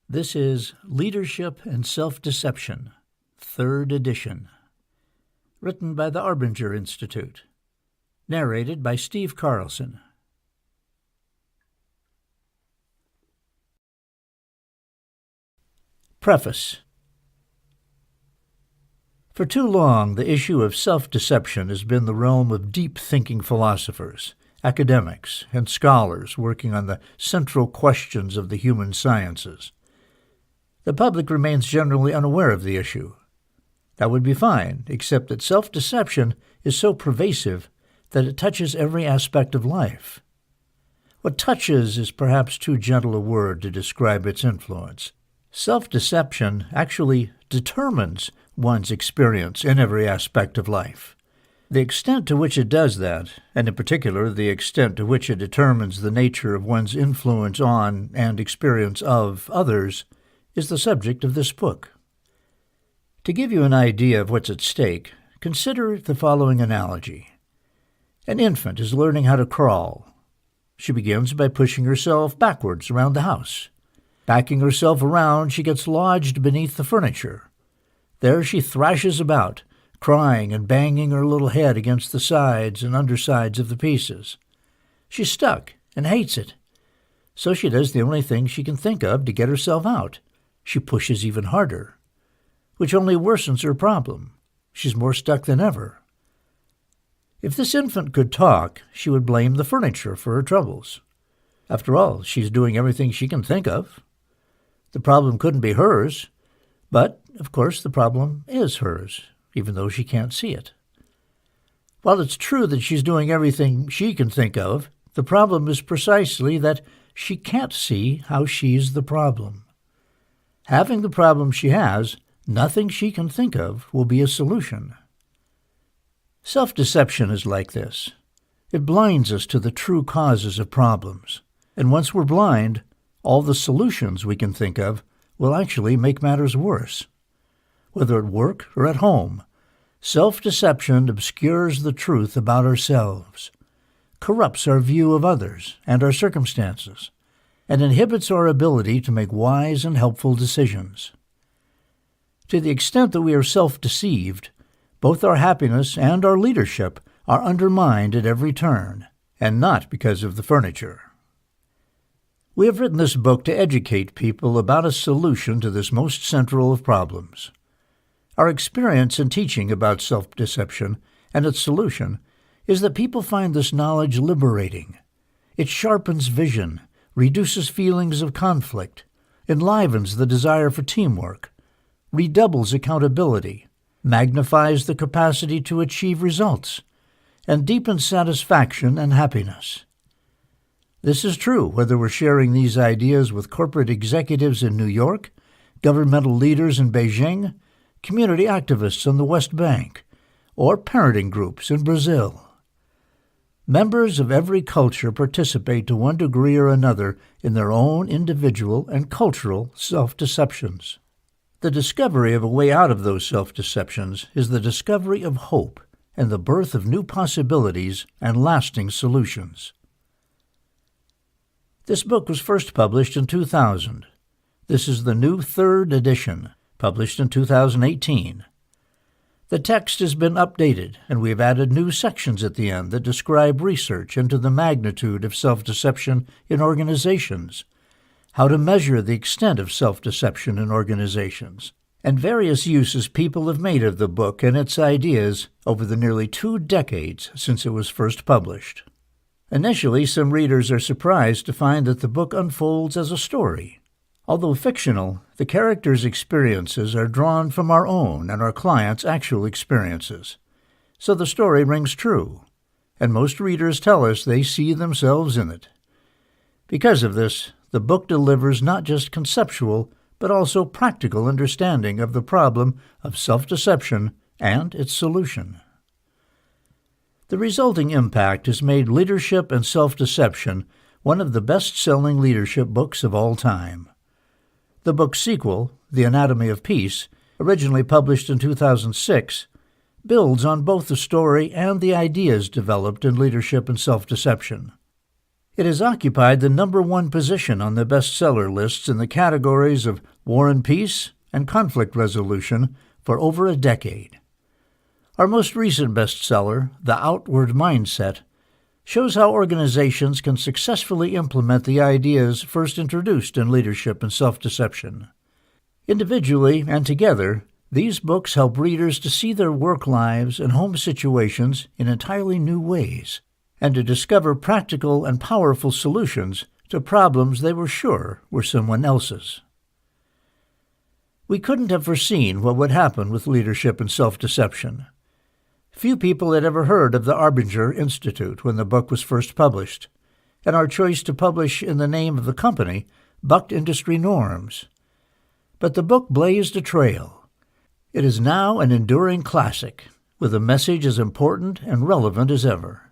This is Leadership and Self-Deception, 3rd edition. Written by the Arbinger Institute. Narrated by Steve Carlson. Preface. For too long, the issue of self-deception has been the realm of deep-thinking philosophers, academics, and scholars working on the central questions of the human sciences. The public remains generally unaware of the issue. That would be fine, except that self-deception is so pervasive that it touches every aspect of life. What touches is perhaps too gentle a word to describe its influence. Self-deception actually determines one's experience in every aspect of life. The extent to which it does that, and in particular the extent to which it determines the nature of one's influence on and experience of others, is the subject of this book. To give you an idea of what's at stake, consider the following analogy. An infant is learning how to crawl. She begins by pushing herself backwards around the house. Backing herself around, she gets lodged beneath the furniture. There she thrashes about, crying and banging her little head against the sides and undersides of the pieces. She's stuck and hates it. So she does the only thing she can think of to get herself out. She pushes even harder, which only worsens her problem. She's more stuck than ever. If this infant could talk, she would blame the furniture for her troubles. After all, she's doing everything she can think of. The problem couldn't be hers, but, of course, the problem is hers, even though she can't see it. While it's true that she's doing everything she can think of, the problem is precisely that she can't see how she's the problem. Having the problem she has, nothing she can think of will be a solution. Self-deception is like this. It blinds us to the true causes of problems, and once we're blind, all the solutions we can think of will actually make matters worse. Whether at work or at home, self-deception obscures the truth about ourselves, corrupts our view of others and our circumstances, and inhibits our ability to make wise and helpful decisions. To the extent that we are self-deceived, both our happiness and our leadership are undermined at every turn, and not because of the furniture. We have written this book to educate people about a solution to this most central of problems. Our experience in teaching about self-deception and its solution is that people find this knowledge liberating. It sharpens vision, reduces feelings of conflict, enlivens the desire for teamwork, redoubles accountability, magnifies the capacity to achieve results, and deepens satisfaction and happiness. This is true whether we're sharing these ideas with corporate executives in New York, governmental leaders in Beijing, community activists on the West Bank, or parenting groups in Brazil. Members of every culture participate to one degree or another in their own individual and cultural self-deceptions. The discovery of a way out of those self-deceptions is the discovery of hope and the birth of new possibilities and lasting solutions. This book was first published in 2000. This is the new 3rd edition, published in 2018. The text has been updated, and we have added new sections at the end that describe research into the magnitude of self-deception in organizations, how to measure the extent of self-deception in organizations, and various uses people have made of the book and its ideas over the nearly 2 decades since it was first published. Initially, some readers are surprised to find that the book unfolds as a story. Although fictional, the characters' experiences are drawn from our own and our clients' actual experiences. So the story rings true, and most readers tell us they see themselves in it. Because of this, the book delivers not just conceptual, but also practical understanding of the problem of self-deception and its solution. The resulting impact has made Leadership and Self-Deception one of the best-selling leadership books of all time. The book's sequel, The Anatomy of Peace, originally published in 2006, builds on both the story and the ideas developed in Leadership and Self-Deception. It has occupied the #1 position on the bestseller lists in the categories of war and peace and conflict resolution for over a decade. Our most recent bestseller, The Outward Mindset, shows how organizations can successfully implement the ideas first introduced in Leadership and Self-Deception. Individually and together, these books help readers to see their work lives and home situations in entirely new ways, and to discover practical and powerful solutions to problems they were sure were someone else's. We couldn't have foreseen what would happen with Leadership and Self-Deception. Few people had ever heard of the Arbinger Institute when the book was first published, and our choice to publish in the name of the company bucked industry norms. But the book blazed a trail. It is now an enduring classic, with a message as important and relevant as ever.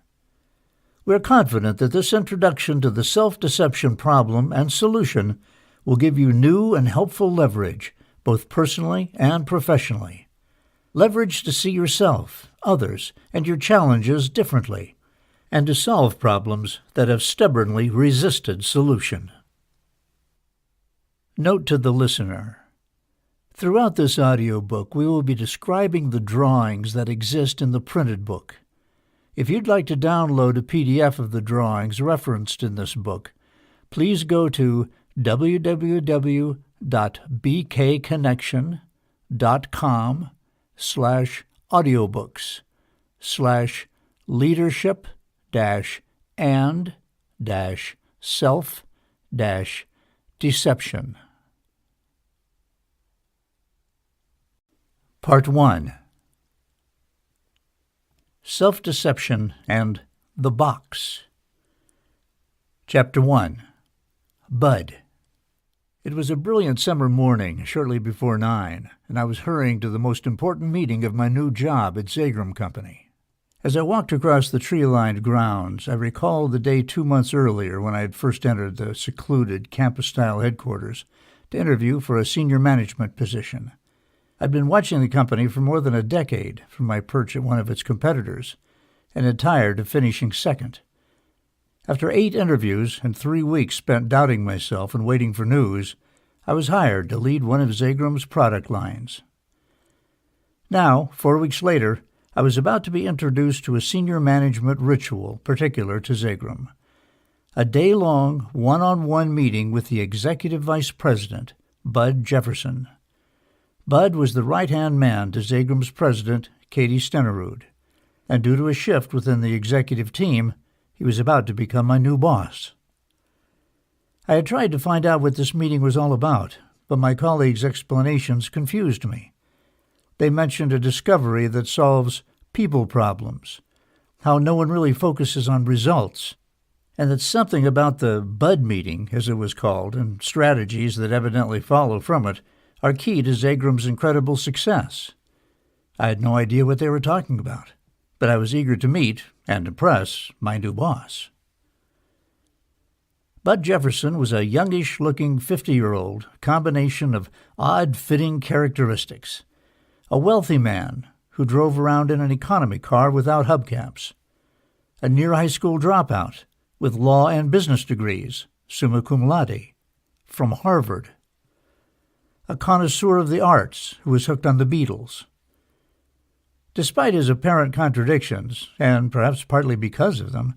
We are confident that this introduction to the self-deception problem and solution will give you new and helpful leverage, both personally and professionally. Leverage to see yourself, others, and your challenges differently, and to solve problems that have stubbornly resisted solution. Note to the listener. Throughout this audiobook, we will be describing the drawings that exist in the printed book. If you'd like to download a PDF of the drawings referenced in this book, please go to www.bkconnection.com/audiobooks/leadership-and-self-deception. Part 1. Self-Deception and the Box. Chapter 1. Bud. It was a brilliant summer morning, shortly before 9, and I was hurrying to the most important meeting of my new job at Zagram Company. As I walked across the tree-lined grounds, I recalled the day 2 months earlier when I had first entered the secluded campus-style headquarters to interview for a senior management position. I'd been watching the company for more than a decade from my perch at one of its competitors, and had tired of finishing second. After 8 interviews and 3 weeks spent doubting myself and waiting for news, I was hired to lead one of Zagram's product lines. Now, 4 weeks later, I was about to be introduced to a senior management ritual particular to Zagram. A day-long, one-on-one meeting with the Executive Vice President, Bud Jefferson. Bud was the right-hand man to Zagram's president, Katie Stenerud, and due to a shift within the executive team, he was about to become my new boss. I had tried to find out what this meeting was all about, but my colleagues' explanations confused me. They mentioned a discovery that solves people problems, how no one really focuses on results, and that something about the Bud meeting, as it was called, and strategies that evidently follow from it, are key to Zagram's incredible success. I had no idea what they were talking about, but I was eager to meet and impress my new boss. Bud Jefferson was a youngish-looking 50-year-old combination of odd-fitting characteristics. A wealthy man who drove around in an economy car without hubcaps. A near-high school dropout with law and business degrees, summa cum laude, from Harvard. A connoisseur of the arts who was hooked on the Beatles. Despite his apparent contradictions, and perhaps partly because of them,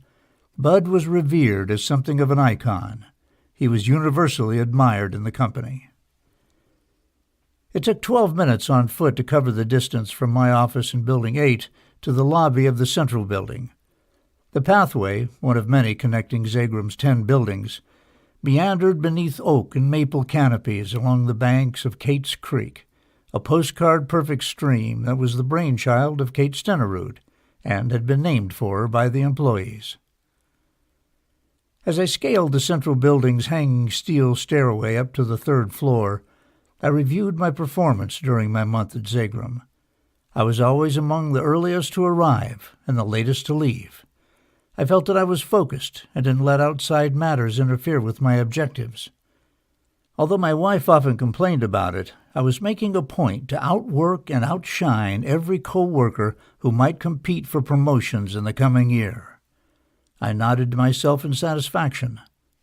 Bud was revered as something of an icon. He was universally admired in the company. It took 12 minutes on foot to cover the distance from my office in Building 8 to the lobby of the Central Building. The pathway, one of many connecting Zagram's 10 buildings, meandered beneath oak and maple canopies along the banks of Kate's Creek, a postcard-perfect stream that was the brainchild of Kate Stenerud and had been named for her by the employees. As I scaled the Central Building's hanging steel stairway up to the 3rd floor, I reviewed my performance during my month at Zagram. I was always among the earliest to arrive and the latest to leave. I felt that I was focused and didn't let outside matters interfere with my objectives. Although my wife often complained about it, I was making a point to outwork and outshine every co-worker who might compete for promotions in the coming year. I nodded to myself in satisfaction.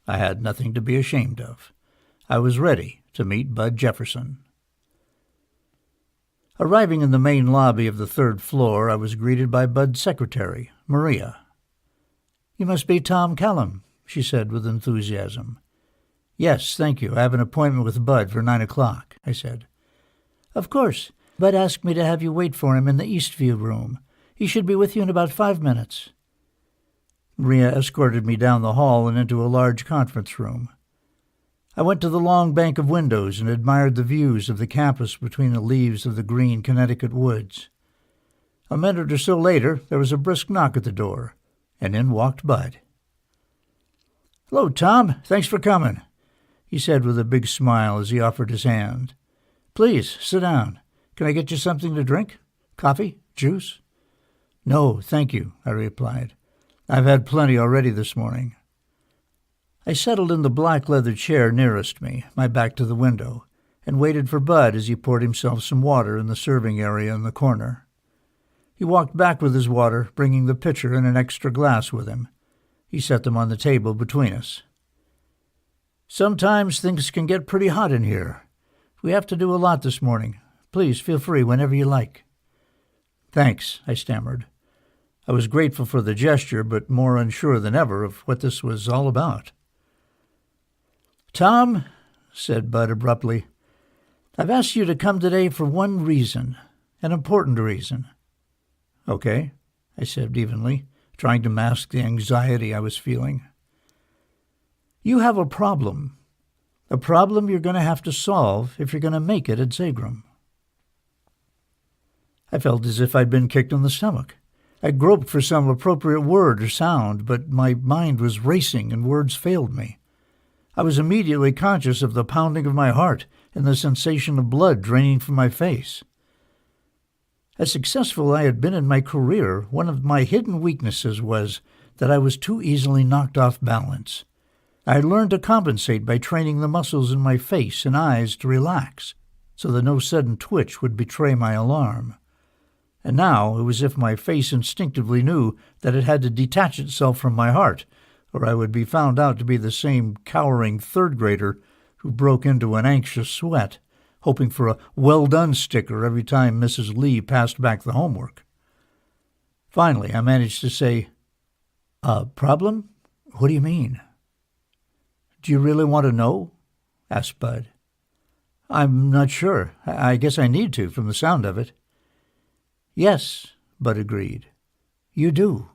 I had nothing to be ashamed of. I was ready to meet Bud Jefferson. Arriving in the main lobby of the third floor, I was greeted by Bud's secretary, Maria. "You must be Tom Callum," she said with enthusiasm. "Yes, thank you. I have an appointment with Bud for 9 o'clock, I said. "Of course. Bud asked me to have you wait for him in the Eastview room. He should be with you in about 5 minutes. Maria escorted me down the hall and into a large conference room. I went to the long bank of windows and admired the views of the campus between the leaves of the green Connecticut woods. A minute or so later, there was a brisk knock at the door, and in walked Bud. "Hello, Tom. Thanks for coming," he said with a big smile as he offered his hand. "Please, sit down. Can I get you something to drink? Coffee? Juice?" "No, thank you," I replied. "I've had plenty already this morning." I settled in the black leather chair nearest me, my back to the window, and waited for Bud as he poured himself some water in the serving area in the corner. He walked back with his water, bringing the pitcher and an extra glass with him. He set them on the table between us. "Sometimes things can get pretty hot in here. We have to do a lot this morning. Please feel free whenever you like." "Thanks," I stammered. I was grateful for the gesture, but more unsure than ever of what this was all about. "Tom," said Bud abruptly, "I've asked you to come today for one reason, an important reason." "Okay," I said evenly, trying to mask the anxiety I was feeling. "You have a problem you're going to have to solve if you're going to make it at Zagram." I felt as if I'd been kicked in the stomach. I groped for some appropriate word or sound, but my mind was racing and words failed me. I was immediately conscious of the pounding of my heart and the sensation of blood draining from my face. As successful I had been in my career, one of my hidden weaknesses was that I was too easily knocked off balance. I had learned to compensate by training the muscles in my face and eyes to relax, so that no sudden twitch would betray my alarm. And now it was as if my face instinctively knew that it had to detach itself from my heart, or I would be found out to be the same cowering third-grader who broke into an anxious sweat, hoping for a well-done sticker every time Mrs. Lee passed back the homework. Finally, I managed to say, "Problem? What do you mean?" "Do you really want to know?" asked Bud. "I'm not sure. I guess I need to, from the sound of it." "Yes," Bud agreed. "You do."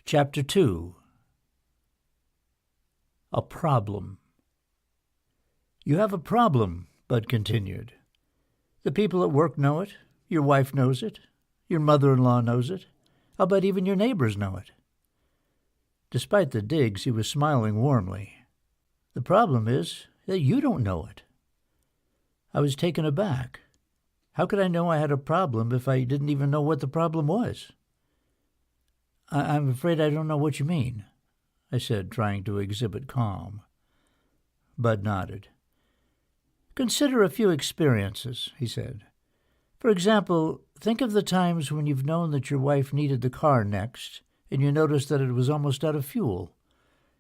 Chapter 2. A Problem. "You have a problem," Bud continued. "The people at work know it. Your wife knows it. Your mother-in-law knows it. I'll bet even your neighbors know it." Despite the digs, he was smiling warmly. "The problem is that you don't know it." I was taken aback. How could I know I had a problem if I didn't even know what the problem was? I'm afraid I don't know what you mean," I said, trying to exhibit calm. Bud nodded. "Consider a few experiences," he said. "For example, think of the times when you've known that your wife needed the car next, and you noticed that it was almost out of fuel.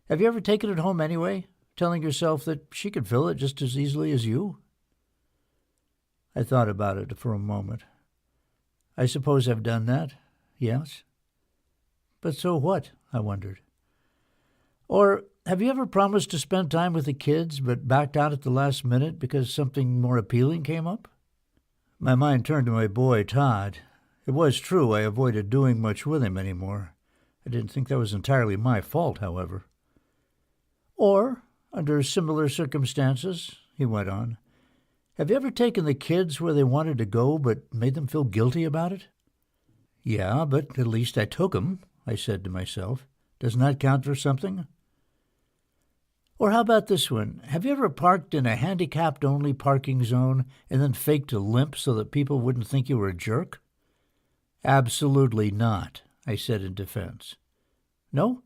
Have you ever taken it home anyway, telling yourself that she could fill it just as easily as you?" I thought about it for a moment. "I suppose I've done that, yes. But so what?" I wondered. "Or have you ever promised to spend time with the kids but backed out at the last minute because something more appealing came up?" My mind turned to my boy, Todd. It was true I avoided doing much with him anymore. I didn't think that was entirely my fault, however. "Or, under similar circumstances," he went on, "have you ever taken the kids where they wanted to go but made them feel guilty about it?" "Yeah, but at least I took 'em," I said to myself. "Doesn't that count for something?" "Or how about this one? Have you ever parked in a handicapped-only parking zone and then faked a limp so that people wouldn't think you were a jerk?" "Absolutely not," I said in defense. "No?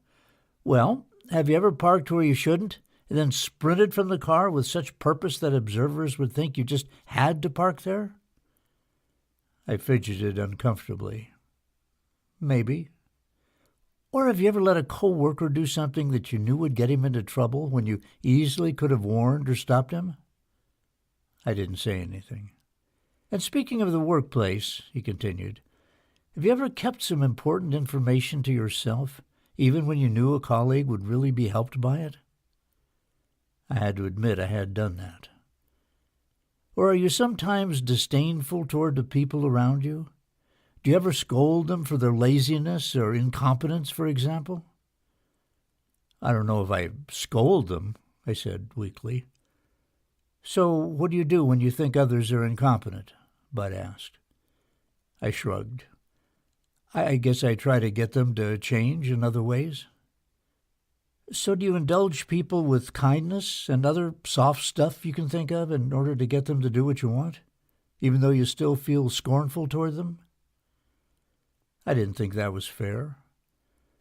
Well, have you ever parked where you shouldn't and then sprinted from the car with such purpose that observers would think you just had to park there?" I fidgeted uncomfortably. Maybe. Or have you ever let a coworker do something that you knew would get him into trouble when you easily could have warned or stopped him? I didn't say anything. And speaking of the workplace, he continued, have you ever kept some important information to yourself, even when you knew a colleague would really be helped by it? I had to admit I had done that. Or are you sometimes disdainful toward the people around you? Do you ever scold them for their laziness or incompetence, for example? I don't know if I scold them, I said weakly. So what do you do when you think others are incompetent? Bud asked. I shrugged. I guess I try to get them to change in other ways. So do you indulge people with kindness and other soft stuff you can think of in order to get them to do what you want, even though you still feel scornful toward them? I didn't think that was fair.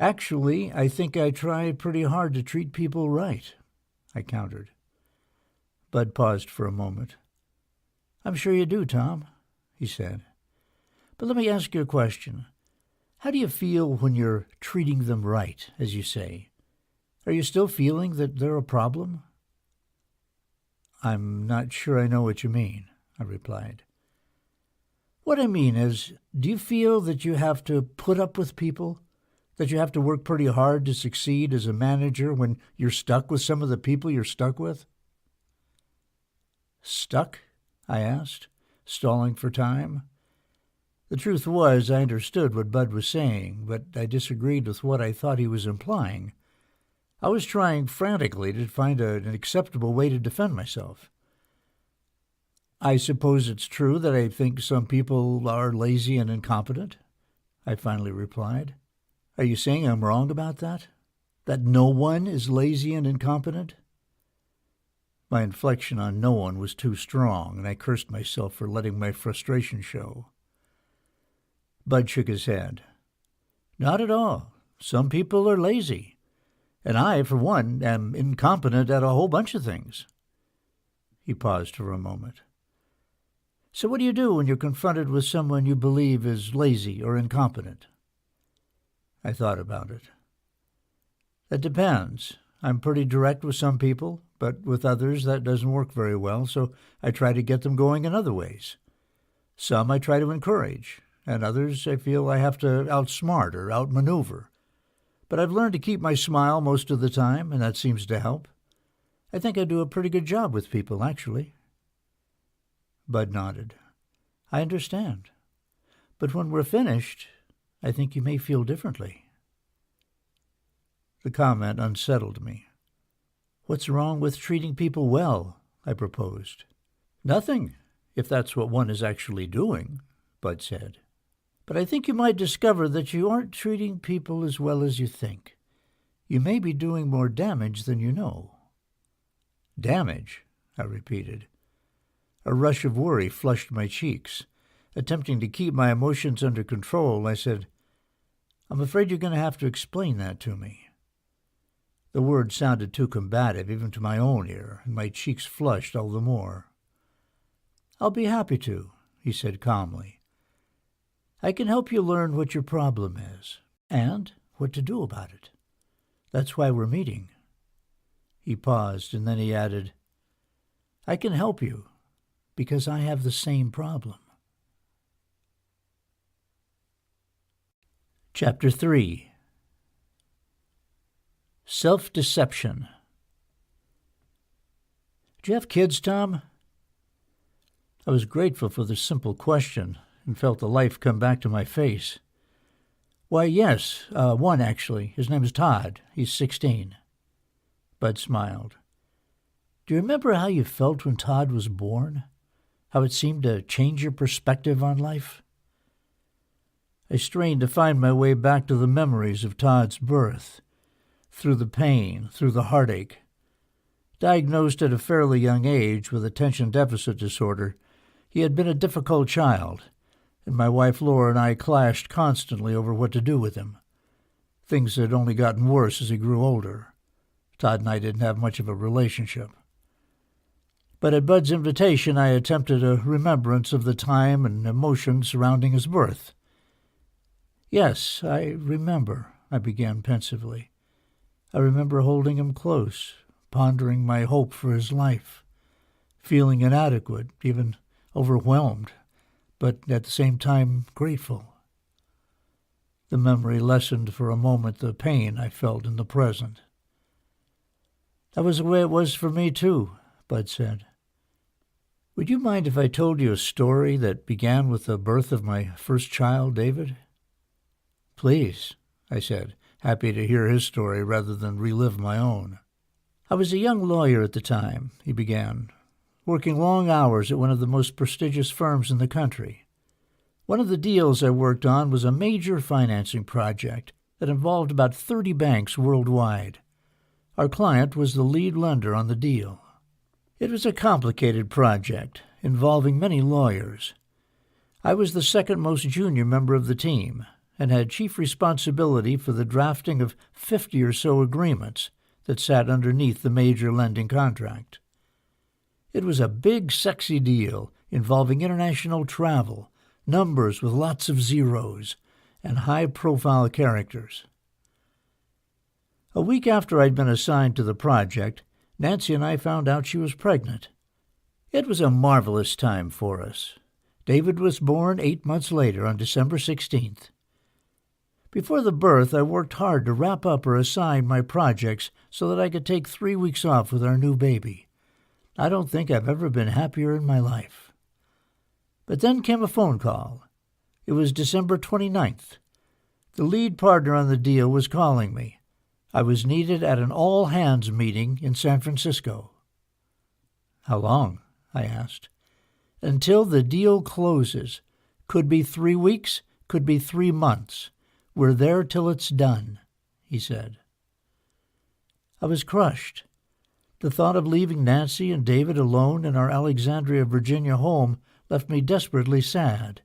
Actually, I think I try pretty hard to treat people right, I countered. Bud paused for a moment. I'm sure you do, Tom, he said. But let me ask you a question. How do you feel when you're treating them right, as you say? Are you still feeling that they're a problem? I'm not sure I know what you mean, I replied. What I mean is, do you feel that you have to put up with people? That you have to work pretty hard to succeed as a manager when you're stuck with some of the people you're stuck with? Stuck? I asked, stalling for time. The truth was, I understood what Bud was saying, but I disagreed with what I thought he was implying. I was trying frantically to find an acceptable way to defend myself. I suppose it's true that I think some people are lazy and incompetent, I finally replied. Are you saying I'm wrong about that? That no one is lazy and incompetent? My inflection on no one was too strong, and I cursed myself for letting my frustration show. Bud shook his head. Not at all. Some people are lazy. And I, for one, am incompetent at a whole bunch of things. He paused for a moment. So what do you do when you're confronted with someone you believe is lazy or incompetent? I thought about it. That depends. I'm pretty direct with some people, but with others that doesn't work very well, so I try to get them going in other ways. Some I try to encourage, and others I feel I have to outsmart or outmaneuver. But I've learned to keep my smile most of the time, and that seems to help. I think I do a pretty good job with people, actually. Bud nodded. I understand. But when we're finished, I think you may feel differently. The comment unsettled me. What's wrong with treating people well? I proposed. Nothing, if that's what one is actually doing, Bud said. But I think you might discover that you aren't treating people as well as you think. You may be doing more damage than you know. Damage, I repeated. A rush of worry flushed my cheeks. Attempting to keep my emotions under control, I said, I'm afraid you're going to have to explain that to me. The word sounded too combative, even to my own ear, and my cheeks flushed all the more. I'll be happy to, he said calmly. I can help you learn what your problem is, and what to do about it. That's why we're meeting. He paused, and then he added, I can help you, because I have the same problem. Chapter 3. Self-Deception. Do you have kids, Tom? I was grateful for the simple question and felt the life come back to my face. Why, yes, one actually. His name is Todd. He's 16. Bud smiled. Do you remember how you felt when Todd was born? How it seemed to change your perspective on life? I strained to find my way back to the memories of Todd's birth, through the pain, through the heartache. Diagnosed at a fairly young age with attention deficit disorder, he had been a difficult child, and my wife Laura and I clashed constantly over what to do with him. Things had only gotten worse as he grew older. Todd and I didn't have much of a relationship. but at Bud's invitation I attempted a remembrance of the time and emotion surrounding his birth. "Yes, I remember," I began pensively. "I remember holding him close, pondering my hope for his life, feeling inadequate, even overwhelmed, but at the same time grateful." The memory lessened for a moment the pain I felt in the present. "That was the way it was for me, too," Bud said. "Would you mind if I told you a story that began with the birth of my first child, David?" "Please," I said, happy to hear his story rather than relive my own. "I was a young lawyer at the time," he began, "working long hours at one of the most prestigious firms in the country. One of the deals I worked on was a major financing project that involved about 30 banks worldwide. Our client was the lead lender on the deal. It was a complicated project involving many lawyers. I was the second most junior member of the team and had chief responsibility for the drafting of 50 or so agreements that sat underneath the major lending contract. It was a big, sexy deal involving international travel, numbers with lots of zeros, and high-profile characters. A week after I'd been assigned to the project, Nancy and I found out she was pregnant. It was a marvelous time for us. David was born 8 months later on December 16th. Before the birth, I worked hard to wrap up or assign my projects so that I could take 3 weeks off with our new baby. I don't think I've ever been happier in my life. But then came a phone call. It was December 29th. The lead partner on the deal was calling me. I was needed at an all-hands meeting in San Francisco. "How long?" I asked. "Until the deal closes. Could be 3 weeks, could be 3 months. We're there till it's done," he said. I was crushed. The thought of leaving Nancy and David alone in our Alexandria, Virginia home left me desperately sad.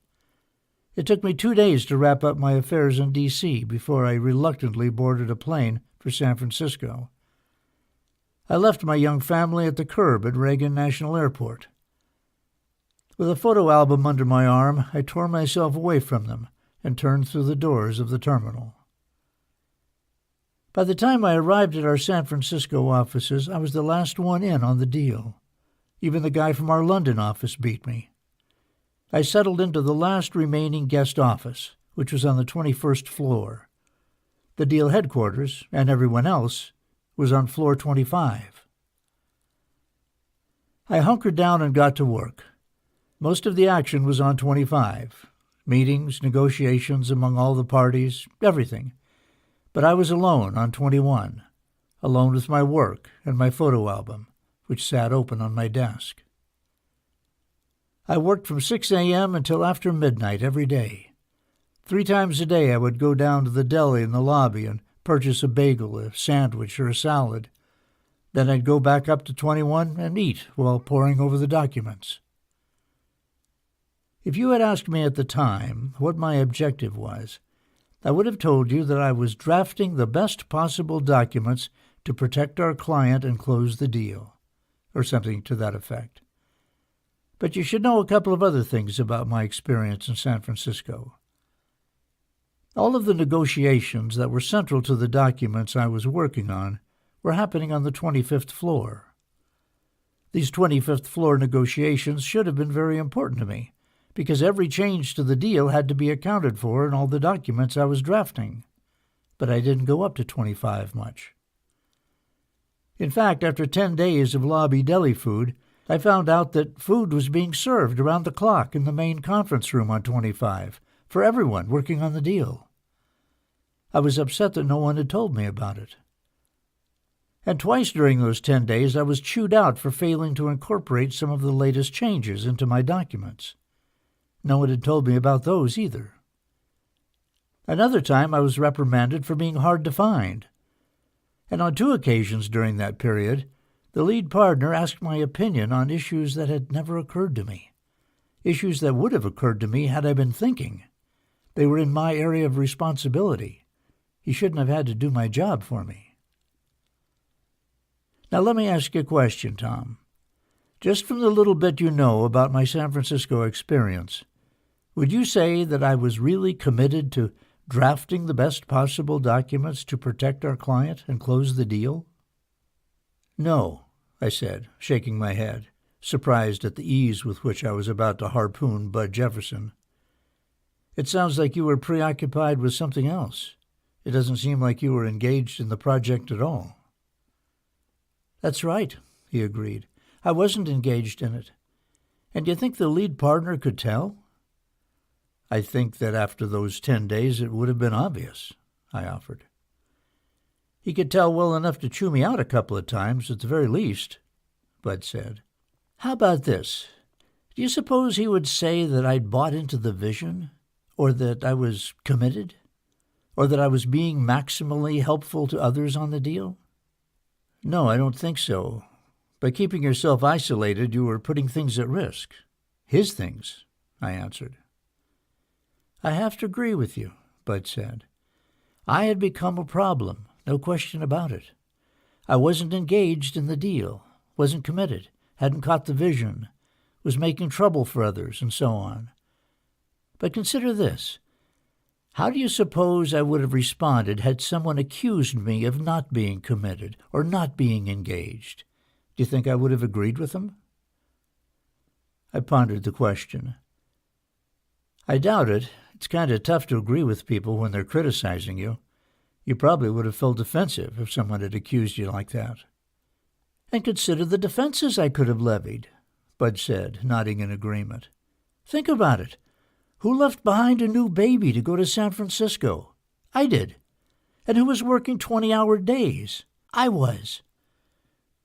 It took me 2 days to wrap up my affairs in D.C. before I reluctantly boarded a plane for San Francisco. I left my young family at the curb at Reagan National Airport. With a photo album under my arm, I tore myself away from them and turned through the doors of the terminal. By the time I arrived at our San Francisco offices, I was the last one in on the deal. Even the guy from our London office beat me. I settled into the last remaining guest office, which was on the 21st floor. The deal headquarters, and everyone else, was on floor 25. I hunkered down and got to work. Most of the action was on 25. Meetings, negotiations among all the parties, everything. But I was alone on 21, alone with my work and my photo album, which sat open on my desk. I worked from 6 a.m. until after midnight every day. 3 times a day I would go down to the deli in the lobby and purchase a bagel, a sandwich, or a salad. Then I'd go back up to 21 and eat while poring over the documents. If you had asked me at the time what my objective was, I would have told you that I was drafting the best possible documents to protect our client and close the deal, or something to that effect. But you should know a couple of other things about my experience in San Francisco. All of the negotiations that were central to the documents I was working on were happening on the 25th floor. These 25th floor negotiations should have been very important to me, because every change to the deal had to be accounted for in all the documents I was drafting. But I didn't go up to 25 much. In fact, after 10 days of lobby deli food, I found out that food was being served around the clock in the main conference room on 25 for everyone working on the deal. I was upset that no one had told me about it. And twice during those 10 days I was chewed out for failing to incorporate some of the latest changes into my documents. No one had told me about those either. Another time I was reprimanded for being hard to find. And on 2 occasions during that period, the lead partner asked my opinion on issues that had never occurred to me, issues that would have occurred to me had I been thinking. They were in my area of responsibility. He shouldn't have had to do my job for me. Now let me ask you a question, Tom. Just from the little bit you know about my San Francisco experience, would you say that I was really committed to drafting the best possible documents to protect our client and close the deal? No, I said, shaking my head, surprised at the ease with which I was about to harpoon Bud Jefferson. It sounds like you were preoccupied with something else. It doesn't seem like you were engaged in the project at all. That's right, he agreed. I wasn't engaged in it. And do you think the lead partner could tell? I think that after those 10 days it would have been obvious, I offered. He could tell well enough to chew me out a couple of times, at the very least, Bud said. How about this? Do you suppose he would say that I'd bought into the vision? Or that I was committed? Or that I was being maximally helpful to others on the deal? No, I don't think so. By keeping yourself isolated, you were putting things at risk. His things, I answered. I have to agree with you, Bud said. I had become a problem, no question about it. I wasn't engaged in the deal, wasn't committed, hadn't caught the vision, was making trouble for others, and so on. But consider this. How do you suppose I would have responded had someone accused me of not being committed or not being engaged? Do you think I would have agreed with them? I pondered the question. I doubt it. It's kind of tough to agree with people when they're criticizing you. You probably would have felt defensive if someone had accused you like that. And consider the defenses I could have levied, Bud said, nodding in agreement. Think about it. Who left behind a new baby to go to San Francisco? I did. And who was working 20-hour days? I was.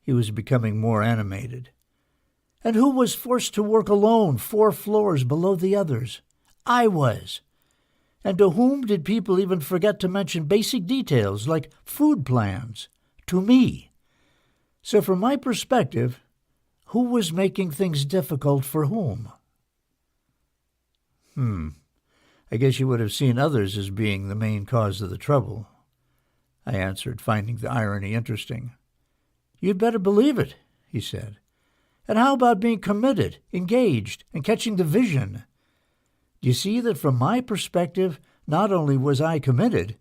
He was becoming more animated. And who was forced to work alone 4 floors below the others? I was. And to whom did people even forget to mention basic details like food plans? To me. So from my perspective, who was making things difficult for whom? I guess you would have seen others as being the main cause of the trouble, I answered, finding the irony interesting. You'd better believe it, he said. And how about being committed, engaged, and catching the vision? Do you see that from my perspective, not only was I committed,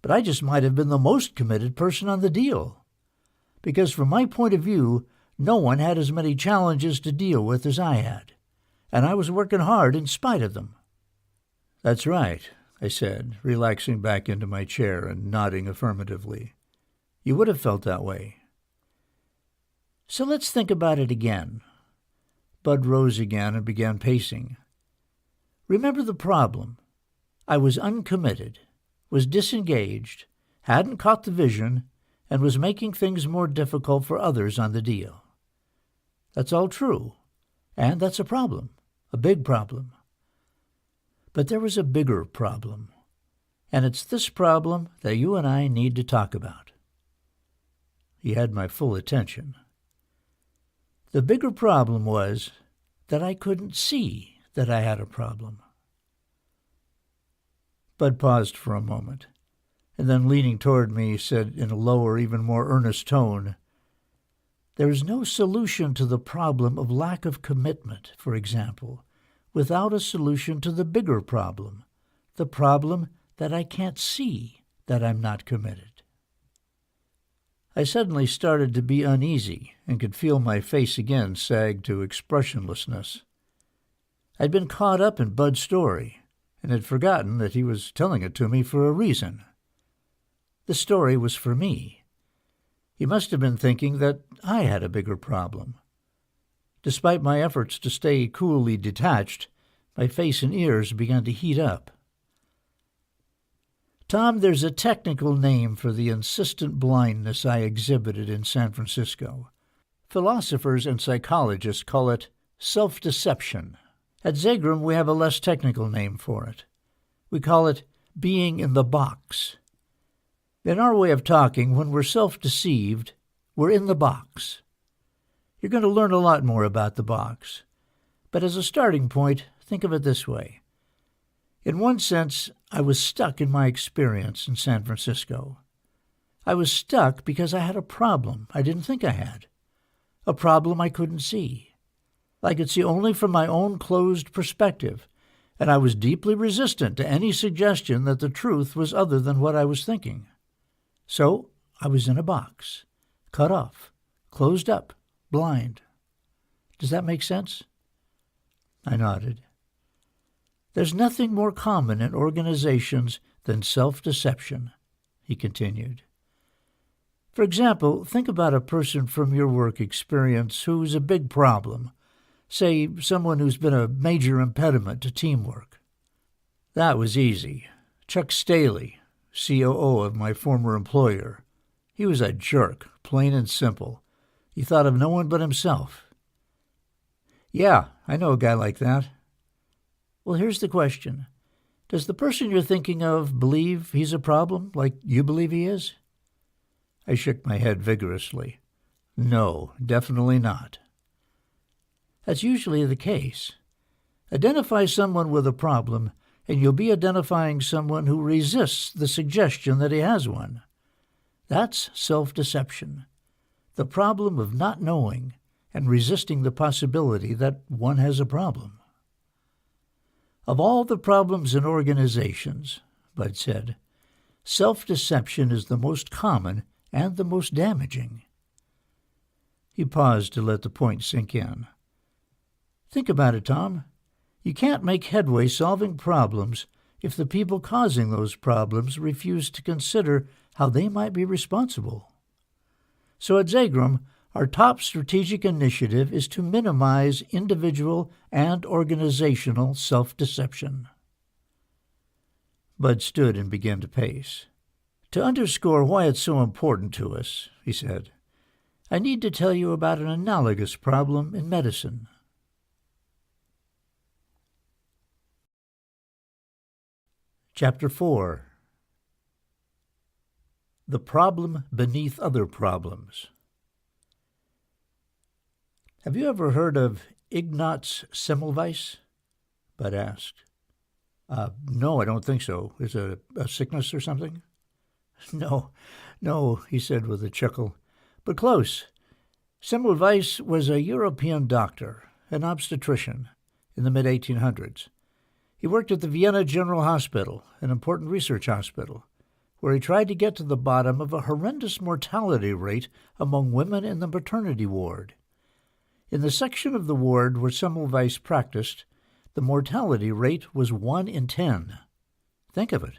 but I just might have been the most committed person on the deal? Because from my point of view, no one had as many challenges to deal with as I had, and I was working hard in spite of them. That's right, I said, relaxing back into my chair and nodding affirmatively. You would have felt that way. So let's think about it again. Bud rose again and began pacing. Remember the problem. I was uncommitted, was disengaged, hadn't caught the vision, and was making things more difficult for others on the deal. That's all true, and that's a problem, a big problem. But there was a bigger problem, and it's this problem that you and I need to talk about. He had my full attention. The bigger problem was that I couldn't see that I had a problem. Bud paused for a moment, and then leaning toward me said in a lower, even more earnest tone, There is no solution to the problem of lack of commitment, for example, without a solution to the bigger problem, the problem that I can't see that I'm not committed. I suddenly started to be uneasy and could feel my face again sag to expressionlessness. I'd been caught up in Bud's story and had forgotten that he was telling it to me for a reason. The story was for me. He must have been thinking that I had a bigger problem. Despite my efforts to stay coolly detached, my face and ears began to heat up. Tom, there's a technical name for the insistent blindness I exhibited in San Francisco. Philosophers and psychologists call it self-deception. At Zagram, we have a less technical name for it. We call it being in the box. In our way of talking, when we're self-deceived, we're in the box. You're going to learn a lot more about the box. But as a starting point, think of it this way. In one sense, I was stuck in my experience in San Francisco. I was stuck because I had a problem I didn't think I had, a problem I couldn't see. like it's the only from my own closed perspective, and I was deeply resistant to any suggestion that the truth was other than what I was thinking. So I was in a box, cut off, closed up, blind. Does that make sense? I nodded. There's nothing more common in organizations than self-deception, he continued. For example, think about a person from your work experience who's a big problem, say someone who's been a major impediment to teamwork. That was easy. Chuck Staley, COO of my former employer. He was a jerk, plain and simple. He thought of no one but himself. Yeah, I know a guy like that. Well, here's the question. Does the person you're thinking of believe he's a problem, like you believe he is? I shook my head vigorously. No, definitely not. That's usually the case. Identify someone with a problem, and you'll be identifying someone who resists the suggestion that he has one. That's self-deception, the problem of not knowing and resisting the possibility that one has a problem. Of all the problems in organizations, Bud said, self-deception is the most common and the most damaging. He paused to let the point sink in. Think about it, Tom. You can't make headway solving problems if the people causing those problems refuse to consider how they might be responsible. So at Zagram, our top strategic initiative is to minimize individual and organizational self-deception. Bud stood and began to pace. To underscore why it's so important to us, he said, I need to tell you about an analogous problem in medicine. Chapter 4. The Problem Beneath Other Problems. Have you ever heard of Ignaz Semmelweis? Bud asked. No, I don't think so. Is it a sickness or something? No, he said with a chuckle, but close. Semmelweis was a European doctor, an obstetrician, in the mid-1800s. He worked at the Vienna General Hospital, an important research hospital, where he tried to get to the bottom of a horrendous mortality rate among women in the maternity ward. In the section of the ward where Semmelweis practiced, the mortality rate was 1 in 10. Think of it.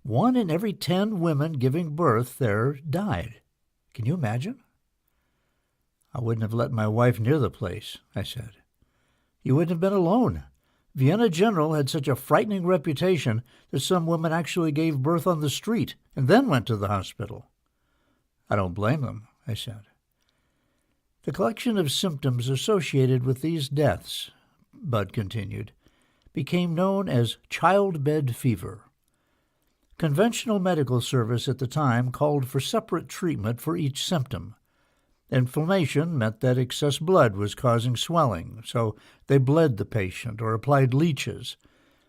1 in every 10 women giving birth there died. Can you imagine? I wouldn't have let my wife near the place, I said. You wouldn't have been alone. Vienna General had such a frightening reputation that some women actually gave birth on the street and then went to the hospital. I don't blame them, I said. The collection of symptoms associated with these deaths, Bud continued, became known as childbed fever. Conventional medical service at the time called for separate treatment for each symptom. Inflammation meant that excess blood was causing swelling, so they bled the patient or applied leeches.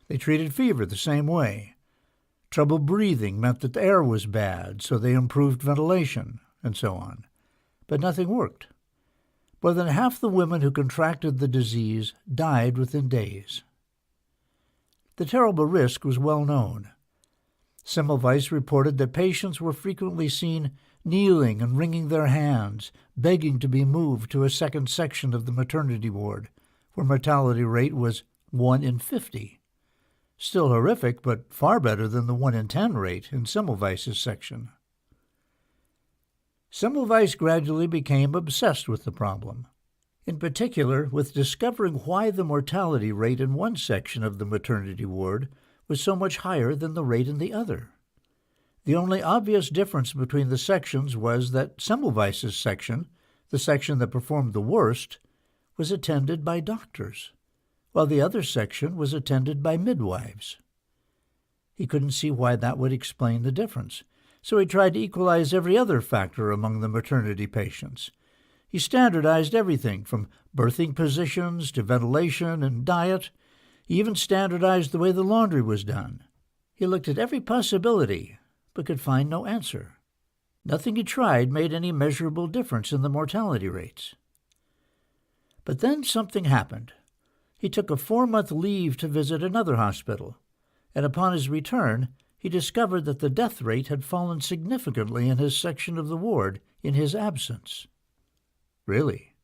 They treated fever the same way. Trouble breathing meant that the air was bad, so they improved ventilation, and so on. But nothing worked. More than half the women who contracted the disease died within days. The terrible risk was well known. Semmelweis reported that patients were frequently seen kneeling and wringing their hands, begging to be moved to a second section of the maternity ward, where mortality rate was 1 in 50. Still horrific, but far better than the 1 in 10 rate in Semmelweis's section. Semmelweis gradually became obsessed with the problem, in particular with discovering why the mortality rate in one section of the maternity ward was so much higher than the rate in the other. The only obvious difference between the sections was that Semmelweis's section, the section that performed the worst, was attended by doctors, while the other section was attended by midwives. He couldn't see why that would explain the difference, so he tried to equalize every other factor among the maternity patients. He standardized everything from birthing positions to ventilation and diet. He even standardized the way the laundry was done. He looked at every possibility, but could find no answer. Nothing he tried made any measurable difference in the mortality rates. But then something happened. He took a 4-month leave to visit another hospital, and upon his return he discovered that the death rate had fallen significantly in his section of the ward in his absence. Really?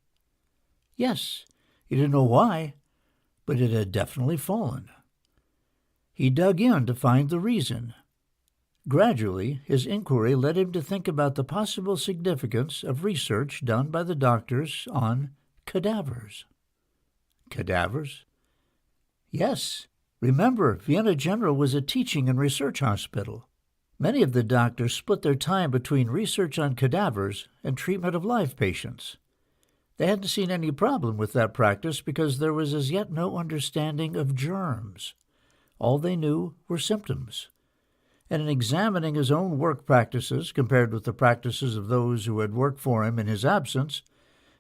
Yes. He didn't know why, but it had definitely fallen. He dug in to find the reason. Gradually, his inquiry led him to think about the possible significance of research done by the doctors on cadavers. Cadavers? Yes. Remember, Vienna General was a teaching and research hospital. Many of the doctors split their time between research on cadavers and treatment of live patients. They hadn't seen any problem with that practice because there was as yet no understanding of germs. All they knew were symptoms. And in examining his own work practices compared with the practices of those who had worked for him in his absence,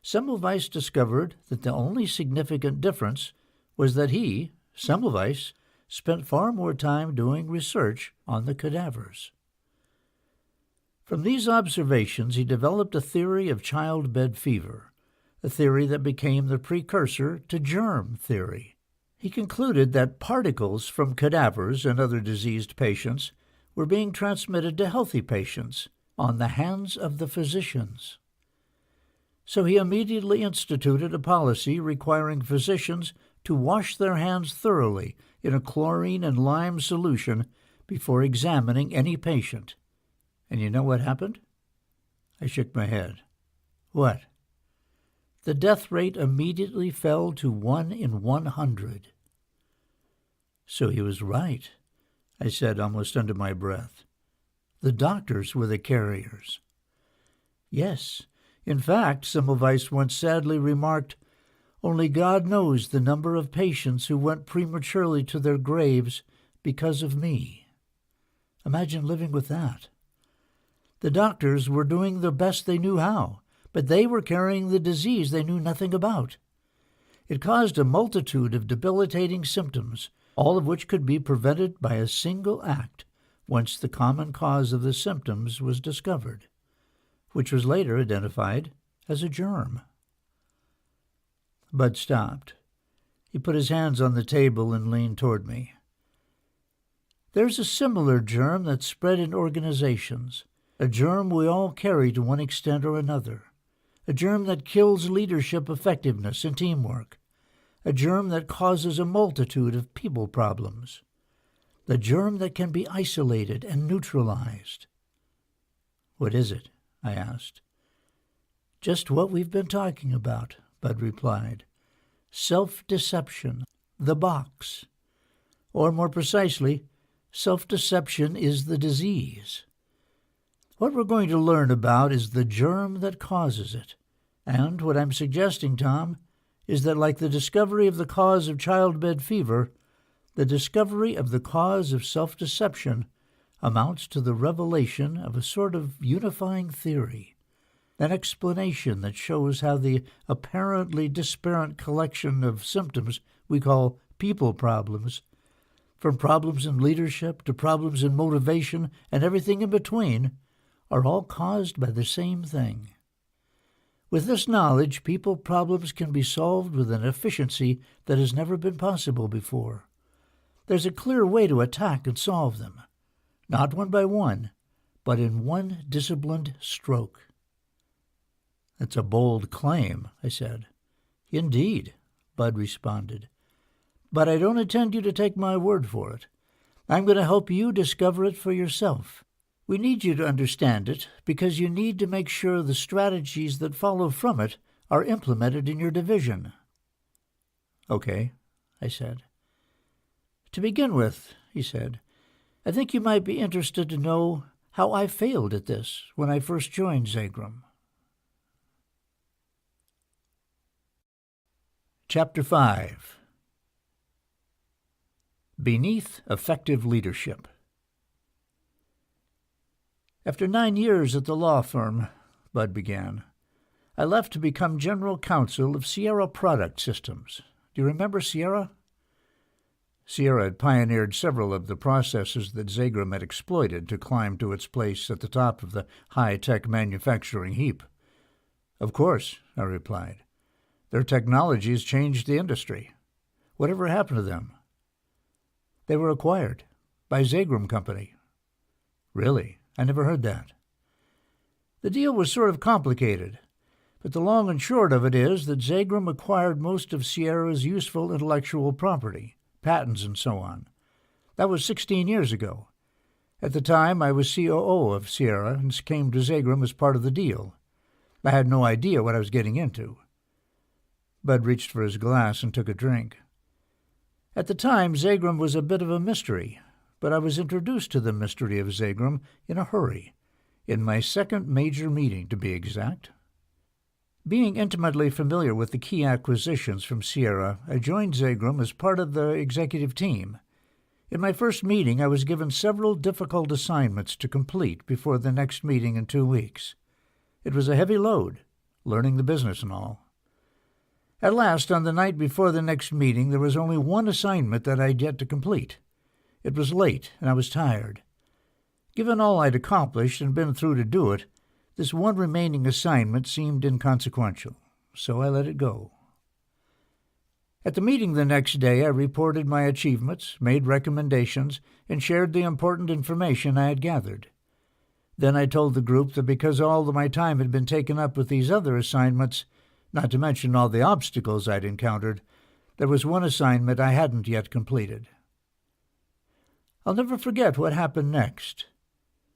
Semmelweis discovered that the only significant difference was that he, Semmelweis, spent far more time doing research on the cadavers. From these observations, he developed a theory of childbed fever, a theory that became the precursor to germ theory. He concluded that particles from cadavers and other diseased patients were being transmitted to healthy patients on the hands of the physicians. So he immediately instituted a policy requiring physicians to wash their hands thoroughly in a chlorine and lime solution before examining any patient. And you know what happened? I shook my head. What? The death rate immediately fell to 1 in 100. So he was right, I said almost under my breath. The doctors were the carriers. Yes. In fact, Semmelweis once sadly remarked, "Only God knows the number of patients who went prematurely to their graves because of me." Imagine living with that. The doctors were doing the best they knew how, but they were carrying the disease they knew nothing about. It caused a multitude of debilitating symptoms, all of which could be prevented by a single act once the common cause of the symptoms was discovered, which was later identified as a germ. Bud stopped. He put his hands on the table and leaned toward me. There's a similar germ that's spread in organizations, a germ we all carry to one extent or another, a germ that kills leadership effectiveness and teamwork, a germ that causes a multitude of people problems, the germ that can be isolated and neutralized. What is it? I asked. Just what we've been talking about, Bud replied. Self-deception, the box. Or more precisely, self-deception is the disease. What we're going to learn about is the germ that causes it. And what I'm suggesting, Tom, is that like the discovery of the cause of childbed fever, the discovery of the cause of self-deception amounts to the revelation of a sort of unifying theory, an explanation that shows how the apparently disparate collection of symptoms we call people problems, from problems in leadership to problems in motivation and everything in between, are all caused by the same thing. With this knowledge, people problems can be solved with an efficiency that has never been possible before. There's a clear way to attack and solve them, not one by one, but in one disciplined stroke. That's a bold claim, I said. Indeed, Bud responded. But I don't intend you to take my word for it. I'm going to help you discover it for yourself. We need you to understand it because you need to make sure the strategies that follow from it are implemented in your division. Okay, I said. To begin with, he said, I think you might be interested to know how I failed at this when I first joined Zagram. Chapter 5. Beneath Effective Leadership. After 9 years at the law firm, Bud began, I left to become general counsel of Sierra Product Systems. Do you remember Sierra? Sierra had pioneered several of the processes that Zagram had exploited to climb to its place at the top of the high-tech manufacturing heap. Of course, I replied. Their technologies changed the industry. Whatever happened to them? They were acquired by Zagram Company. Really? I never heard that. The deal was sort of complicated, but the long and short of it is that Zagram acquired most of Sierra's useful intellectual property, patents and so on. That was 16 years ago. At the time, I was COO of Sierra and came to Zagram as part of the deal. I had no idea what I was getting into. Bud reached for his glass and took a drink. At the time, Zagram was a bit of a mystery, but I was introduced to the mystery of Zagram in a hurry, in my second major meeting, to be exact. Being intimately familiar with the key acquisitions from Sierra, I joined Zagram as part of the executive team. In my first meeting, I was given several difficult assignments to complete before the next meeting in 2 weeks. It was a heavy load, learning the business and all. At last, on the night before the next meeting, there was only one assignment that I'd yet to complete. It was late, and I was tired. Given all I'd accomplished and been through to do it, this one remaining assignment seemed inconsequential, so I let it go. At the meeting the next day, I reported my achievements, made recommendations, and shared the important information I had gathered. Then I told the group that because all of my time had been taken up with these other assignments, not to mention all the obstacles I'd encountered, there was one assignment I hadn't yet completed. I'll never forget what happened next.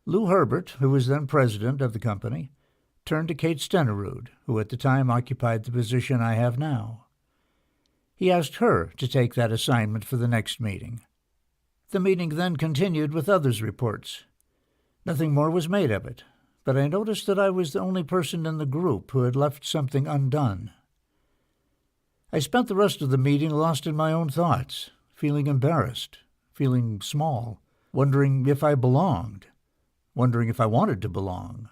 Lou Herbert, who was then president of the company, turned to Kate Stenerud, who at the time occupied the position I have now. He asked her to take that assignment for the next meeting. The meeting then continued with others' reports. Nothing more was made of it, but I noticed that I was the only person in the group who had left something undone. I spent the rest of the meeting lost in my own thoughts, feeling embarrassed, feeling small, wondering if I belonged, wondering if I wanted to belong.